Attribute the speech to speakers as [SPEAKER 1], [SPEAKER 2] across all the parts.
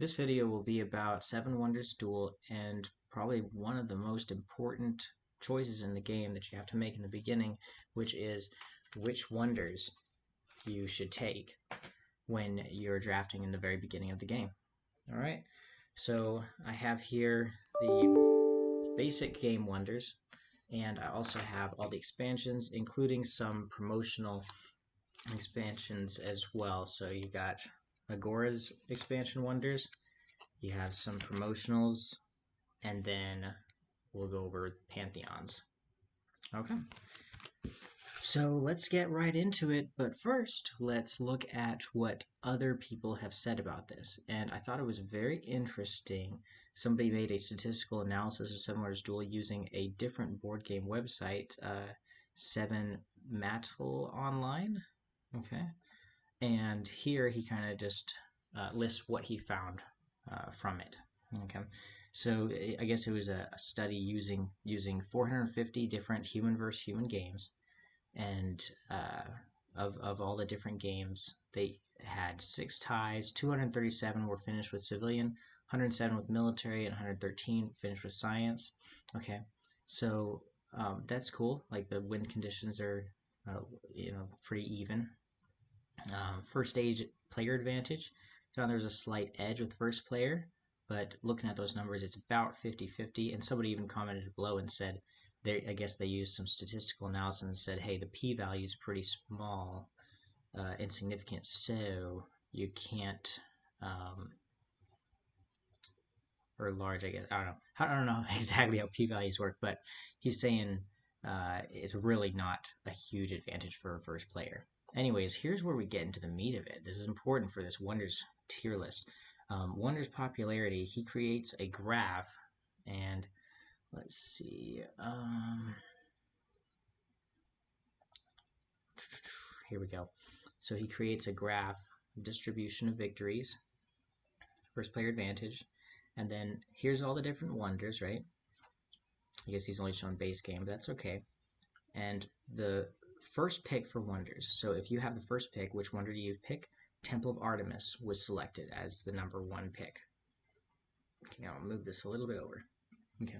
[SPEAKER 1] This video will be about Seven Wonders Duel and probably one of the most important choices in the game that you have to make in the beginning, which is which wonders you should take when you're drafting in the very beginning of the game. Alright, so I have here the basic game wonders, and I also have all the expansions, including some promotional expansions as well. So you got Agora's expansion wonders, you have some promotionals, and then we'll go over Pantheons. Okay, so let's get right into it, but first let's look at what other people have said about this. And I thought it was very interesting. Somebody made a statistical analysis of Seven Wonders Duel using a different board game website, Sevenee Online. Okay, and here he kind of just lists what he found from it. Okay, so I guess it was a study using 450 different human versus human games, and of all the different games, they had 6 ties. 237 were finished with civilian, 107 with military, and 113 finished with science. Okay, so that's cool. Like the win conditions are, pretty even. First stage player advantage, found there was a slight edge with first player, but looking at those numbers, it's about 50-50. And somebody even commented below and said, I guess they used some statistical analysis and said, hey, the p-value is pretty small, insignificant, so you can't, or large, I guess. I don't know exactly how p-values work, but he's saying it's really not a huge advantage for a first player. Anyways, here's where we get into the meat of it. This is important for this Wonders tier list. Wonders popularity, he creates a graph, and let's see. Here we go. So he creates a graph, distribution of victories, first player advantage, and then here's all the different wonders, right? I guess he's only showing base game, but that's okay. And the first pick for wonders. So if you have the first pick, which wonder do you pick? Temple of Artemis was selected as the number 1 pick. Okay, I'll move this a little bit over. Okay.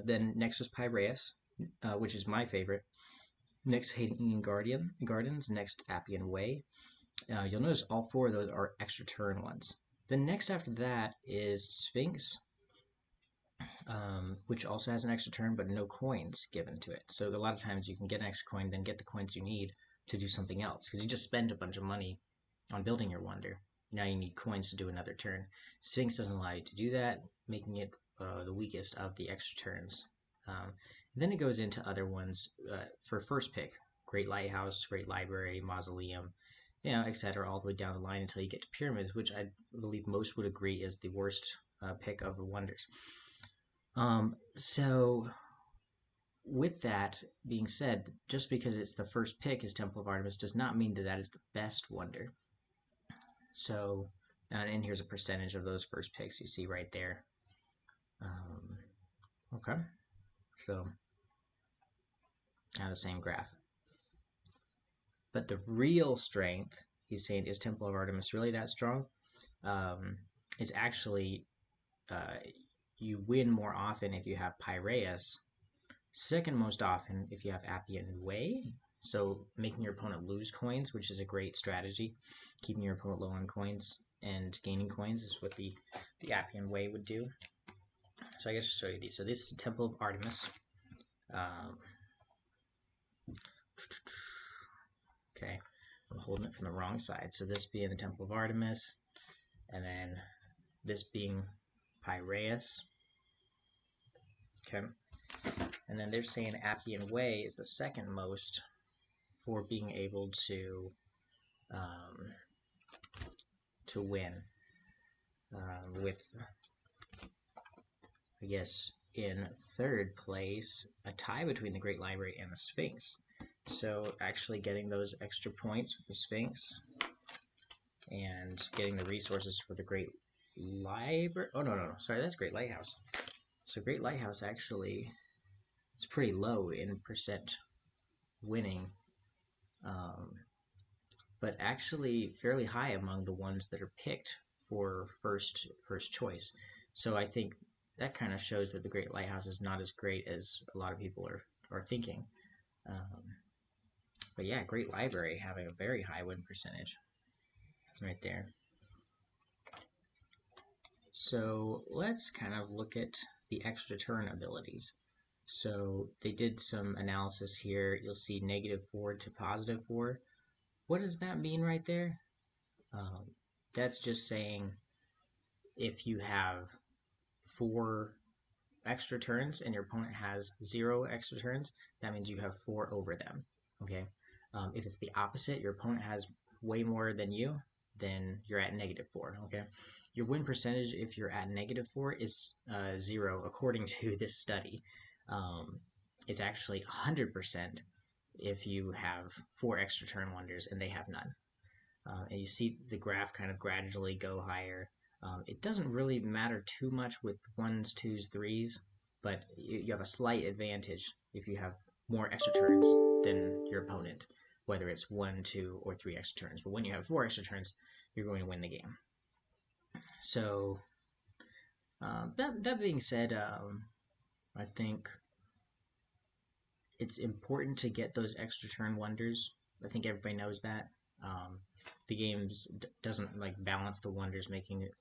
[SPEAKER 1] Then next was Piraeus, which is my favorite. Next, Hidden Gardens. Next, Appian Way. You'll notice all 4 of those are extra turn ones. Then next after that is Sphinx, which also has an extra turn, but no coins given to it. So a lot of times you can get an extra coin, then get the coins you need to do something else, because you just spend a bunch of money on building your wonder. Now you need coins to do another turn. Sphinx doesn't allow you to do that, making it the weakest of the extra turns. Then it goes into other ones for first pick: Great Lighthouse, Great Library, Mausoleum, etc., all the way down the line until you get to Pyramids, which I believe most would agree is the worst pick of the wonders. So with that being said, just because it's the first pick is Temple of Artemis does not mean that that is the best wonder. So, and here's a percentage of those first picks you see right there. Okay, so now the same graph. But the real strength, he's saying, is Temple of Artemis really that strong? It's actually, you win more often if you have Piraeus. Second most often if you have Appian Way, so making your opponent lose coins, which is a great strategy. Keeping your opponent low on coins and gaining coins is what the Appian Way would do. So I guess I'll show you these. So this is Temple of Artemis. Okay, I'm holding it from the wrong side. So this being the Temple of Artemis, and then this being Piraeus. Okay. And then they're saying Appian Way is the second most for being able to win. With, I guess, in third place, a tie between the Great Library and the Sphinx. So actually getting those extra points with the Sphinx and getting the resources for the Great Library. Oh, no. Sorry, that's Great Lighthouse. So Great Lighthouse actually, it's pretty low in percent winning, but actually fairly high among the ones that are picked for first choice. So I think that kind of shows that the Great Lighthouse is not as great as a lot of people are thinking. But yeah, Great Library having a very high win percentage. That's right there. So let's kind of look at the extra turn abilities. So they did some analysis here. You'll see -4 to +4. What does that mean right there? That's just saying if you have 4 extra turns and your opponent has 0 extra turns, that means you have 4 over them. Okay. If it's the opposite, your opponent has way more than you, then you're at -4. Okay. Your win percentage, if you're at -4, is 0 according to this study. It's actually 100% if you have 4 extra turn wonders and they have none. And you see the graph kind of gradually go higher. It doesn't really matter too much with 1s, 2s, 3s, but you have a slight advantage if you have more extra turns than your opponent, whether it's 1, 2, or 3 extra turns. But when you have 4 extra turns, you're going to win the game. So that being said, I think it's important to get those extra turn wonders. I think everybody knows that. The game doesn't like balance the wonders, making it,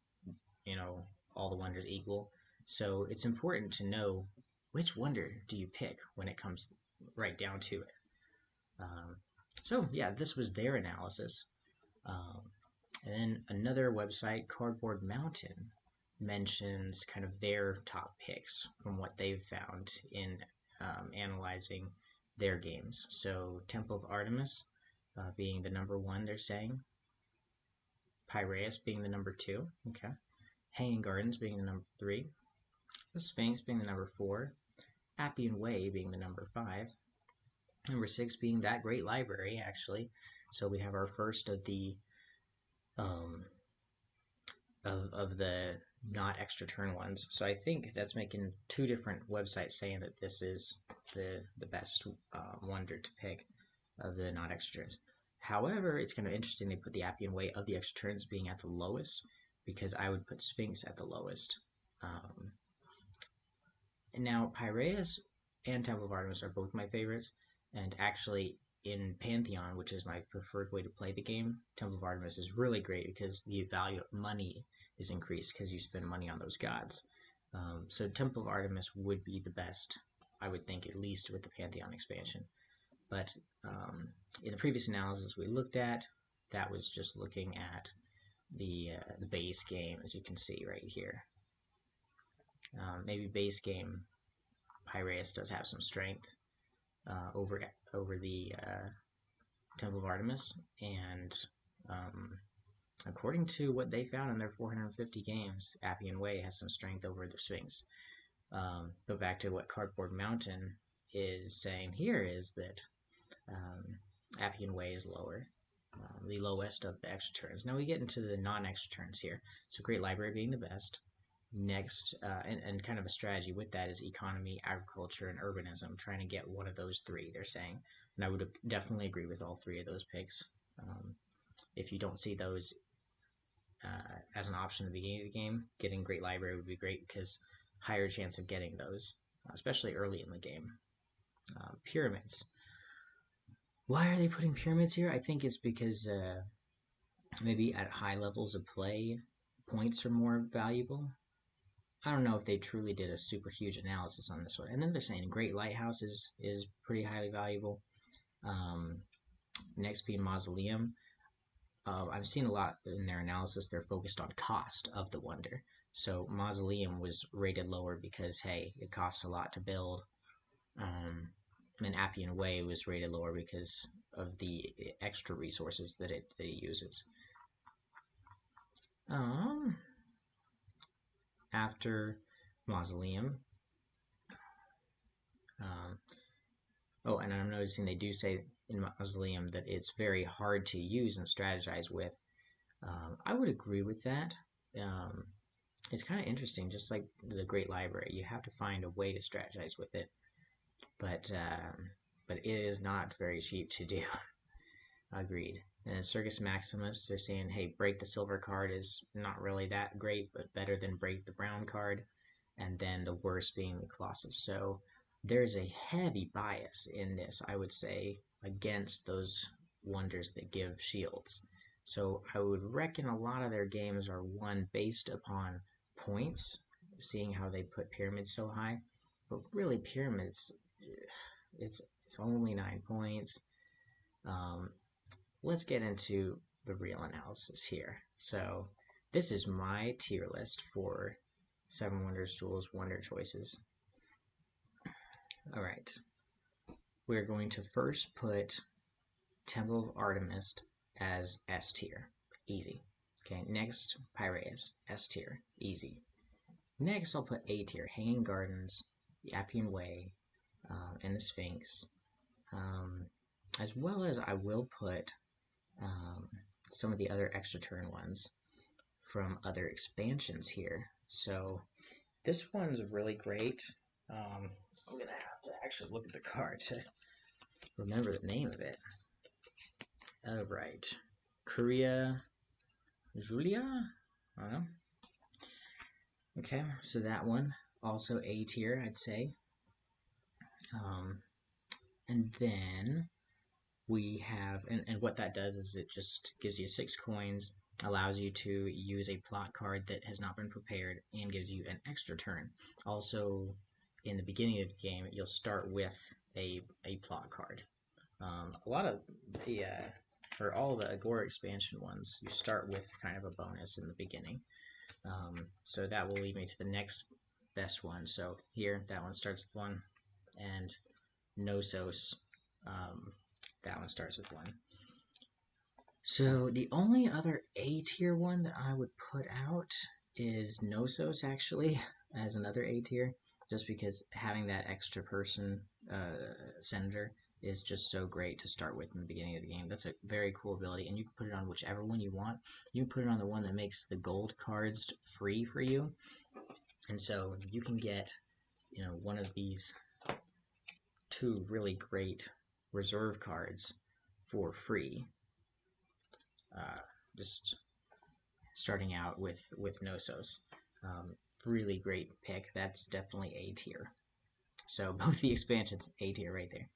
[SPEAKER 1] all the wonders equal. So it's important to know which wonder do you pick when it comes right down to it. So yeah, this was their analysis. And then another website, Cardboard Mountain, mentions kind of their top picks from what they've found in analyzing their games. So Temple of Artemis being the number 1, they're saying. Piraeus being the number 2. Okay. Hanging Gardens being the number 3. The Sphinx being the number 4. Appian Way being the number 5. Number 6 being that Great Library, actually. So we have our first of the of the not extra turn ones. So I think that's making 2 different websites saying that this is the best wonder to pick of the not extra turns. However, it's kind of interesting they put the Appian Way of the extra turns being at the lowest, because I would put Sphinx at the lowest. And now Piraeus and Temple of Artemis are both my favorites, and actually in Pantheon, which is my preferred way to play the game, Temple of Artemis is really great because the value of money is increased because you spend money on those gods. So Temple of Artemis would be the best, I would think, at least with the Pantheon expansion. But in the previous analysis we looked at, that was just looking at the base game, as you can see right here. Maybe base game, Piraeus does have some strength over the Temple of Artemis, and according to what they found in their 450 games, Appian Way has some strength over the Sphinx. But back to what Cardboard Mountain is saying here is that Appian Way is lower, the lowest of the extra turns. Now we get into the non-extra turns here. So Great Library being the best. Next, and kind of a strategy with that is economy, agriculture, and urbanism, trying to get one of those 3, they're saying. And I would definitely agree with all 3 of those picks. If you don't see those as an option at the beginning of the game, getting Great Library would be great because higher chance of getting those, especially early in the game. Pyramids. Why are they putting pyramids here? I think it's because maybe at high levels of play, points are more valuable. I don't know if they truly did a super huge analysis on this one. And then they're saying Great Lighthouse is pretty highly valuable. Next being Mausoleum. I've seen a lot in their analysis, they're focused on cost of the wonder. So Mausoleum was rated lower because, hey, it costs a lot to build. And Appian Way was rated lower because of the extra resources that it uses. After Mausoleum. And I'm noticing they do say in Mausoleum that it's very hard to use and strategize with. I would agree with that. It's kind of interesting, just like the Great Library. You have to find a way to strategize with it, but it is not very cheap to do. Agreed. And Circus Maximus, they're saying, hey, break the silver card is not really that great, but better than break the brown card. And then the worst being the Colossus. So there's a heavy bias in this, I would say, against those wonders that give shields. So I would reckon a lot of their games are won based upon points, seeing how they put pyramids so high. But really, pyramids, it's only 9 points. Let's get into the real analysis here. So this is my tier list for Seven Wonders Duel's Wonder Choices. Alright, we're going to first put Temple of Artemis as S tier. Easy. Okay, next, Piraeus, S tier. Easy. Next, I'll put A tier, Hanging Gardens, the Appian Way, and the Sphinx. As well as I will put some of the other extra turn ones from other expansions here. So this one's really great. I'm gonna have to actually look at the card to remember the name of it. Alright. Korea Julia? I don't know. Okay, so that one, also A tier, I'd say. And then we have, and what that does is it just gives you 6 coins, allows you to use a plot card that has not been prepared, and gives you an extra turn. Also, in the beginning of the game, you'll start with a plot card. A lot of the, for all the Agora expansion ones, you start with kind of a bonus in the beginning. So that will lead me to the next best one. So here, that one starts with 1, and Knossos, that one starts with 1. So the only other A tier one that I would put out is Knossos, actually, as another A tier, just because having that extra person, senator, is just so great to start with in the beginning of the game. That's a very cool ability, and you can put it on whichever one you want. You can put it on the one that makes the gold cards free for you, and so you can get, you know, one of these 2 really great reserve cards for free. Just starting out with Knossos. Really great pick. That's definitely A tier. So both the expansions, A tier right there.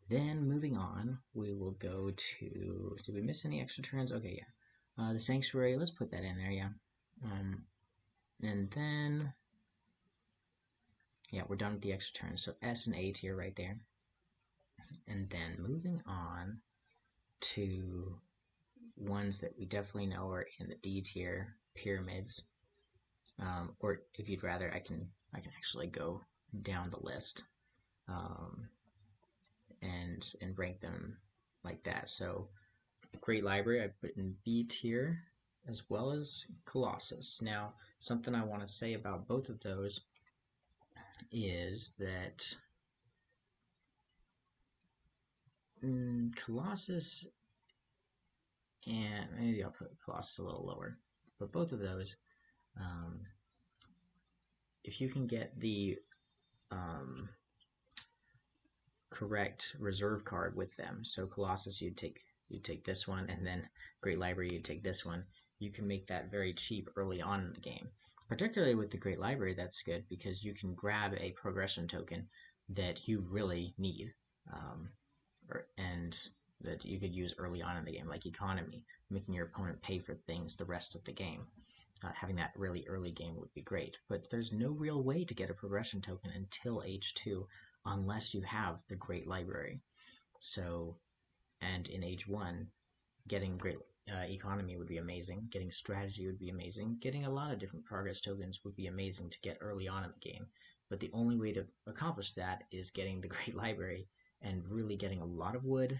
[SPEAKER 1] Then moving on, we will go to, did we miss any extra turns? Okay, yeah. The Sanctuary, let's put that in there, yeah. And then, yeah, we're done with the extra turns. So S and A tier right there. And then moving on to ones that we definitely know are in the D tier, pyramids. Or if you'd rather, I can actually go down the list and rank them like that. So Great Library I put in B tier, as well as Colossus. Now, something I want to say about both of those is that Colossus, and maybe I'll put Colossus a little lower, but both of those, if you can get the correct reserve card with them, so Colossus you'd take this one, and then Great Library you'd take this one, you can make that very cheap early on in the game. Particularly with the Great Library, that's good because you can grab a progression token that you really need, and that you could use early on in the game, like economy, making your opponent pay for things the rest of the game. Having that really early game would be great, but there's no real way to get a progression token until Age 2 unless you have the Great Library. So, and in Age 1, getting great economy would be amazing, getting strategy would be amazing, getting a lot of different progress tokens would be amazing to get early on in the game, but the only way to accomplish that is getting the Great Library and really getting a lot of wood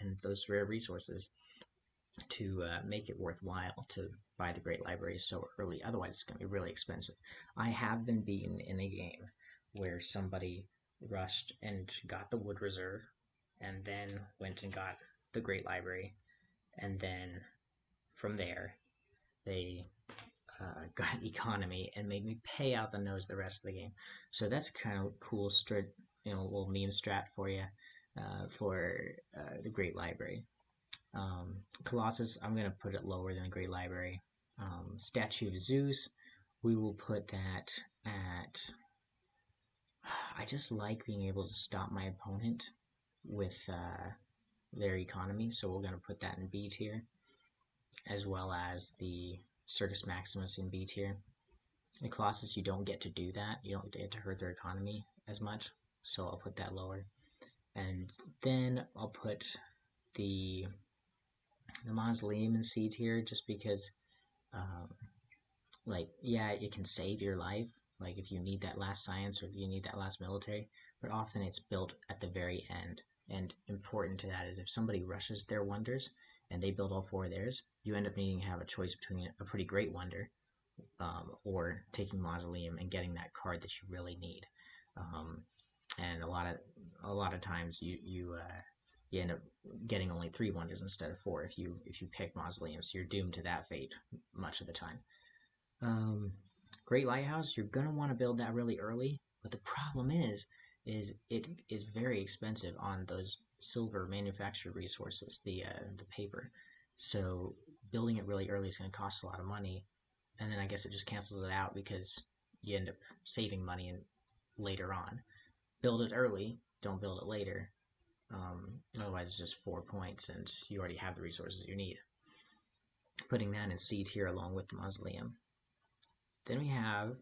[SPEAKER 1] and those rare resources to make it worthwhile to buy the Great Library so early. Otherwise, it's going to be really expensive. I have been beaten in a game where somebody rushed and got the wood reserve and then went and got the Great Library, and then from there they got economy and made me pay out the nose the rest of the game. So that's kind of cool little meme strat for you for the Great Library. Colossus, I'm going to put it lower than the Great Library. Statue of Zeus, we will put that at... I just like being able to stop my opponent with their economy, so we're going to put that in B tier, as well as the Circus Maximus in B tier. In Colossus, you don't get to do that. You don't get to hurt their economy as much, so I'll put that lower. And then I'll put the Mausoleum in C tier, just because, like, yeah, it can save your life, like if you need that last science or if you need that last military, but often it's built at the very end. And important to that is if somebody rushes their wonders and they build all 4 of theirs, you end up needing to have a choice between a pretty great wonder or taking Mausoleum and getting that card that you really need. And a lot of times you end up getting only 3 wonders instead of 4 if you pick Mausoleum, so you're doomed to that fate much of the time. Great Lighthouse, you're gonna want to build that really early, but the problem is it is very expensive on those silver manufactured resources, the paper. So building it really early is going to cost a lot of money, and then I guess it just cancels it out because you end up saving money later on. Build it early, don't build it later. Otherwise, it's just 4 points, and you already have the resources you need. Putting that in C tier along with the Mausoleum. Then we have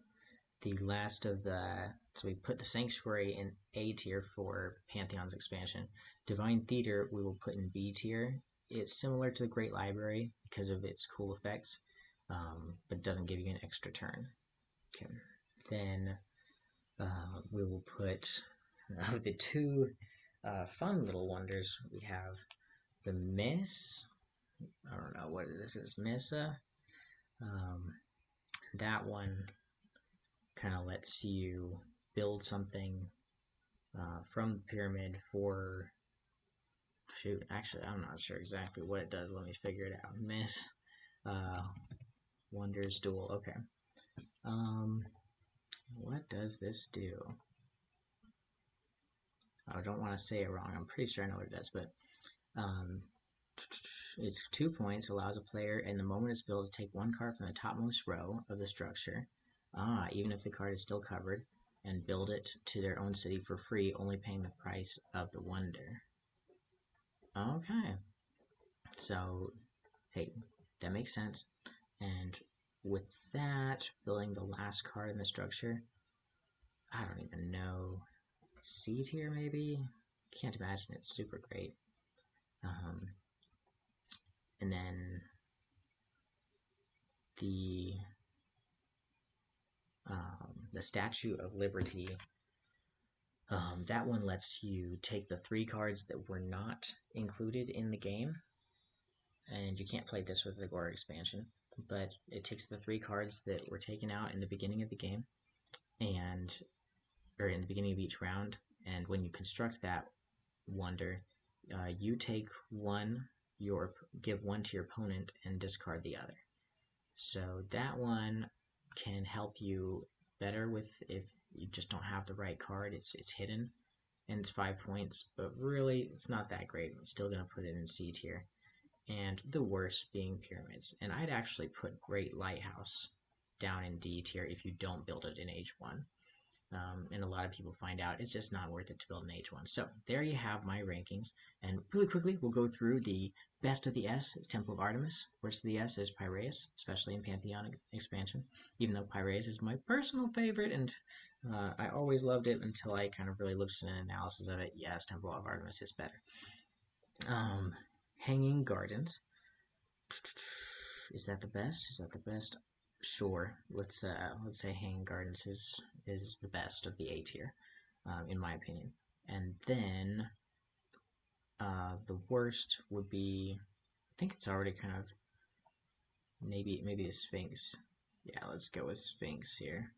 [SPEAKER 1] the last of the... So we put the Sanctuary in A tier for Pantheon's expansion. Divine Theater we will put in B tier. It's similar to the Great Library because of its cool effects, but it doesn't give you an extra turn. Okay. Then we will put the 2 fun little wonders. We have the Miss. I don't know what this is. Missa. That one kind of lets you build something from the pyramid for... Shoot, actually, I'm not sure exactly what it does. Let me figure it out. Miss Wonders Duel. Okay. What does this do? I don't want to say it wrong. I'm pretty sure I know what it does, but it's 2 points, allows a player in the moment it's built to take 1 card from the topmost row of the structure, even if the card is still covered, and build it to their own city for free, only paying the price of the wonder. Okay. So, hey, that makes sense. And with that, building the last card in the structure, I don't even know. C tier, maybe? Can't imagine it's super great. And then the Statue of Liberty, that one lets you take the 3 cards that were not included in the game, and you can't play this with the Gore expansion, but it takes the 3 cards that were taken out in the beginning of the game, or in the beginning of each round, and when you construct that wonder, you take 1, give 1 to your opponent and discard the other. So that one can help you better with if you just don't have the right card. It's hidden, and it's 5 points, but really it's not that great. I'm still going to put it in C tier. And the worst being pyramids. And I'd actually put Great Lighthouse down in D tier if you don't build it in H1. And a lot of people find out it's just not worth it to build an H1. So there you have my rankings. And really quickly, we'll go through the best of the S, Temple of Artemis. Worst of the S is Piraeus, especially in Pantheon expansion, even though Piraeus is my personal favorite, and I always loved it until I kind of really looked at an analysis of it. Yes, Temple of Artemis is better. Hanging Gardens. Is that the best? Is that the best? Sure. Let's say Hanging Gardens is the best of the A tier, in my opinion. And then the worst would be, I think it's already kind of maybe the Sphinx. Yeah, let's go with Sphinx here.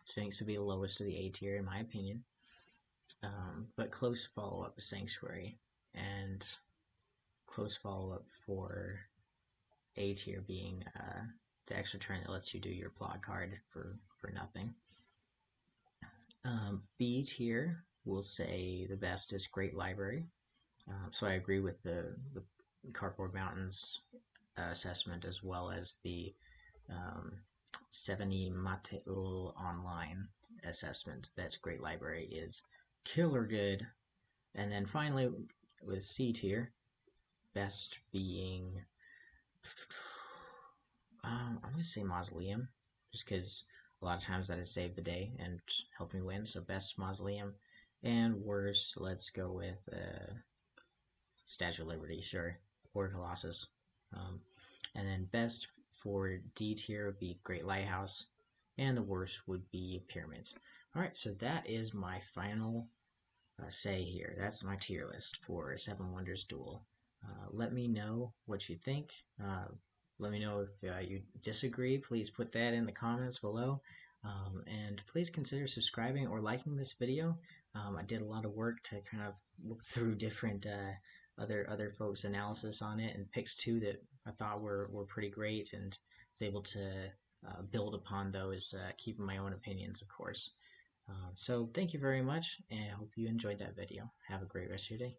[SPEAKER 1] Sphinx would be the lowest of the A tier in my opinion. But close follow-up is Sanctuary, and close follow-up for A tier being the extra turn that lets you do your plot card for nothing. B tier, we'll say the best is Great Library. So I agree with the Cardboard Mountains assessment, as well as the Sevenee online assessment. That Great Library is killer good. And then finally, with C tier, best being, I'm going to say Mausoleum, just because a lot of times that has saved the day and helped me win. So best Mausoleum. And worst, let's go with Statue of Liberty, sure, or Colossus. And then best for D tier would be Great Lighthouse, and the worst would be Pyramids. Alright, so that is my final say here. That's my tier list for Seven Wonders Duel. Let me know what you think. Let me know if you disagree. Please put that in the comments below. And please consider subscribing or liking this video. I did a lot of work to kind of look through different other folks' analysis on it, and picked two that I thought were pretty great, and was able to build upon those, keeping my own opinions, of course. So thank you very much, and I hope you enjoyed that video. Have a great rest of your day.